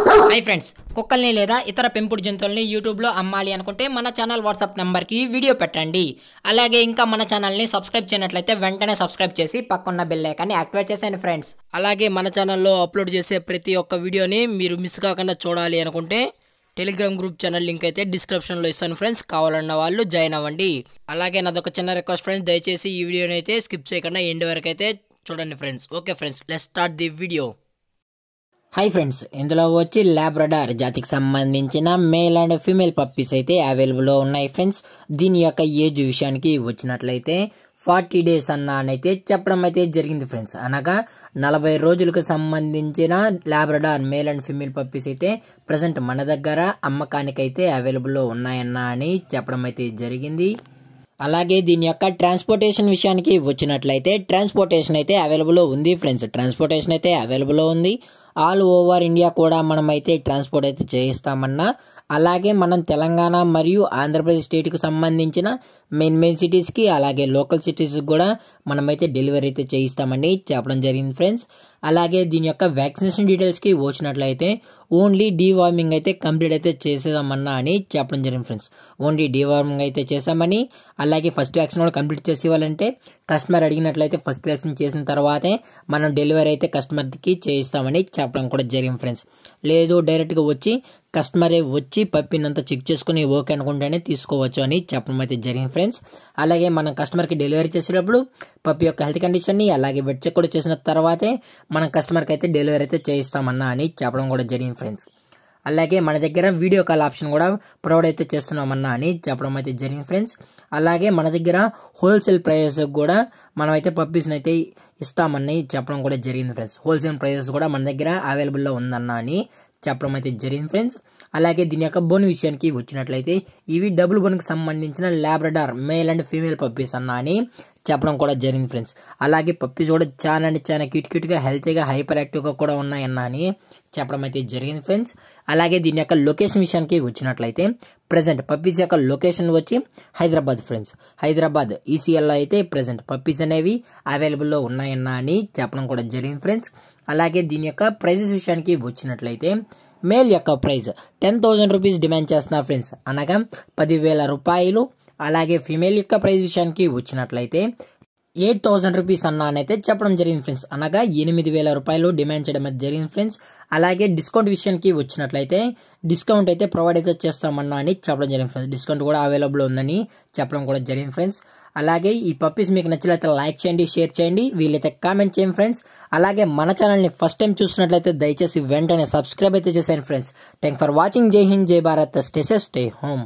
Hi friends, కుక్కల్ని లేదా ఇతర పెంపుడు జంతువుల్ని యూట్యూబ్లో అమ్మాలి అనుకుంటే మన ఛానల్ వాట్సాప్ నెంబర్కి వీడియో పెట్టండి. అలాగే ఇంకా మన ఛానల్ని సబ్స్క్రైబ్ చేయనట్లయితే వెంటనే సబ్స్క్రైబ్ చేసి పక్కన్న బెల్ ఐకాన్ని యాక్టివేట్ చేసేయండి ఫ్రెండ్స్. అలాగే మన ఛానల్లో అప్లోడ్ చేసే ప్రతి ఒక్క వీడియోని మీరు మిస్ కాకుండా చూడాలి అనుకుంటే టెలిగ్రామ్ గ్రూప్ ఛానల్ లింక్ అయితే డిస్క్రిప్షన్లో ఇస్తాను ఫ్రెండ్స్. కావాలన్న వాళ్ళు జాయిన్ అవ్వండి. అలాగే నాదొక చిన్న రిక్వెస్ట్ ఫ్రెండ్స్, దయచేసి ఈ వీడియోని అయితే స్కిప్ చేయకుండా ఎండ్ వరకు అయితే చూడండి friends. Okay friends, let's start the video. Hi friends, ఇందులో వచ్చి లాబ్రడార్ జాతికి సంబంధించిన మేల్ అండ్ ఫీమేల్ పప్పీస్ అయితే అవైలబుల్లో ఉన్నాయి ఫ్రెండ్స్. దీని యొక్క ఏజ్ విషయానికి వచ్చినట్లయితే 40 days అన్నైతే చెప్పడం అయితే జరిగింది ఫ్రెండ్స్. అనగా 40 రోజులకు సంబంధించిన Labrador male and female puppies అయితే ప్రజెంట్ మన దగ్గర అమ్మకానికి అయితే అవైలబుల్లో ఉన్నాయన్న అని చెప్పడం అయితే జరిగింది. అలాగే దీని యొక్క ట్రాన్స్పోర్టేషన్ విషయానికి వచ్చినట్లయితే ట్రాన్స్పోర్టేషన్ అయితే అవైలబుల్ ఉంది ఫ్రెండ్స్. ట్రాన్స్పోర్టేషన్ అయితే అవైలబుల్ ఉంది. ఆల్ ఓవర్ ఇండియా కూడా మనం అయితే ట్రాన్స్పోర్ట్ అయితే చేయిస్తామన్నా. అలాగే మనం తెలంగాణ మరియు ఆంధ్రప్రదేశ్ స్టేట్కి సంబంధించిన మెయిన్ సిటీస్కి అలాగే లోకల్ సిటీస్కి కూడా మనమైతే డెలివరీ అయితే చేయిస్తామని చెప్పడం జరిగింది ఫ్రెండ్స్. అలాగే దీని యొక్క వ్యాక్సినేషన్ డీటెయిల్స్కి వచ్చినట్లయితే ఓన్లీ డీవార్మింగ్ అయితే కంప్లీట్ అయితే చేసేదామన్నా అని చెప్పడం జరిగింది ఫ్రెండ్స్. ఓన్లీ డీవార్మింగ్ అయితే చేసామని, అలాగే ఫస్ట్ వ్యాక్సిన్ కూడా కంప్లీట్ చేసి ఇవ్వాలంటే కస్టమర్ అడిగినట్లయితే ఫస్ట్ వ్యాక్సిన్ చేసిన తర్వాతే మనం డెలివరీ అయితే కస్టమర్కి చేయిస్తామని చెప్పడం కూడా జరిగింది ఫ్రెండ్స్. లేదు డైరెక్ట్గా వచ్చి కస్టమరే వచ్చి పప్పినంతా చెక్ చేసుకుని ఓకే అనుకుంటేనే తీసుకోవచ్చు అని చెప్పడం అయితే జరిగింది ఫ్రెండ్స్. అలాగే మనం కస్టమర్కి డెలివరీ చేసేటప్పుడు పప్పి యొక్క హెల్త్ కండిషన్ని అలాగే వెట్ చెక్ కూడా చేసిన తర్వాతే మనం కస్టమర్కి అయితే డెలివరీ అయితే చేయిస్తామన్నా అని చెప్పడం కూడా జరిగింది ఫ్రెండ్స్. అలాగే మన దగ్గర వీడియో కాల్ ఆప్షన్ కూడా ప్రొవైడ్ అయితే చేస్తున్నామన్నా అని చెప్పడం అయితే జరిగింది ఫ్రెండ్స్. అలాగే మన దగ్గర హోల్సేల్ ప్రైజెస్ కూడా మనం అయితే పప్పీస్ని అయితే ఇస్తామని చెప్పడం కూడా జరిగింది ఫ్రెండ్స్. హోల్సేల్ ప్రైజెస్ కూడా మన దగ్గర అవైలబుల్లో ఉందన్న అని చెప్పడం అయితే జరిగింది ఫ్రెండ్స్. అలాగే దీని యొక్క బోన్ విషయానికి వచ్చినట్లయితే ఇవి డబుల్ బోన్కి సంబంధించిన Labrador male and female puppies అన్న అని చెప్పడం కూడా జరిగింది ఫ్రెండ్స్. అలాగే పప్పీస్ కూడా చాలా క్యూట్గా హెల్తీగా హైపర్ యాక్టివ్గా కూడా ఉన్నాయన్న అని చెప్పడం అయితే జరిగింది ఫ్రెండ్స్. అలాగే దీని యొక్క లొకేషన్ విషయానికి వచ్చినట్లయితే ప్రజెంట్ పప్పీస్ యొక్క లొకేషన్ వచ్చి హైదరాబాద్ ఫ్రెండ్స్. హైదరాబాద్ ఈసీఎల్లో అయితే ప్రజెంట్ పప్పీస్ అనేవి అవైలబుల్లో ఉన్నాయన్న అని చెప్పడం కూడా జరిగింది ఫ్రెండ్స్. అలాగే దీని యొక్క ప్రైజెస్ విషయానికి వచ్చినట్లయితే మేల్ యొక్క ప్రైస్ 10,000 రూపీస్ డిమాండ్ చేస్తున్నారు ఫ్రెండ్స్, అనగా 10,000 రూపాయలు. అలాగే ఫీమేల్ యొక్క ప్రైస్ విషయానికి వచ్చినట్లయితే 8,000 రూపీస్ అన్నైతే చెప్పడం జరిగింది ఫ్రెండ్స్, అనగా 8,000 రూపాయలు డిమాండ్ చేయడం జరిగింది ఫ్రెండ్స్. అలాగే డిస్కౌంట్ విషయానికి వచ్చినట్లయితే డిస్కౌంట్ అయితే ప్రొవైడ్ అయితే చేస్తామన్నా అని చెప్పడం జరిగింది ఫ్రెండ్స్. డిస్కౌంట్ కూడా అవైలబుల్ ఉందని చెప్పడం కూడా జరిగింది ఫ్రెండ్స్. అలాగే ఈ పప్పీస్ మీకు నచ్చినట్లయితే లైక్ చేయండి, షేర్ చేయండి, వీలైతే కామెంట్ చేయండి ఫ్రెండ్స్. అలాగే మన ఛానల్ని ఫస్ట్ టైం చూసినట్లయితే దయచేసి వెంటనే సబ్స్క్రైబ్ అయితే చేసేయండి ఫ్రెండ్స్. Thank for watching. జై హింద్, జై Bharat, stay safe, stay home.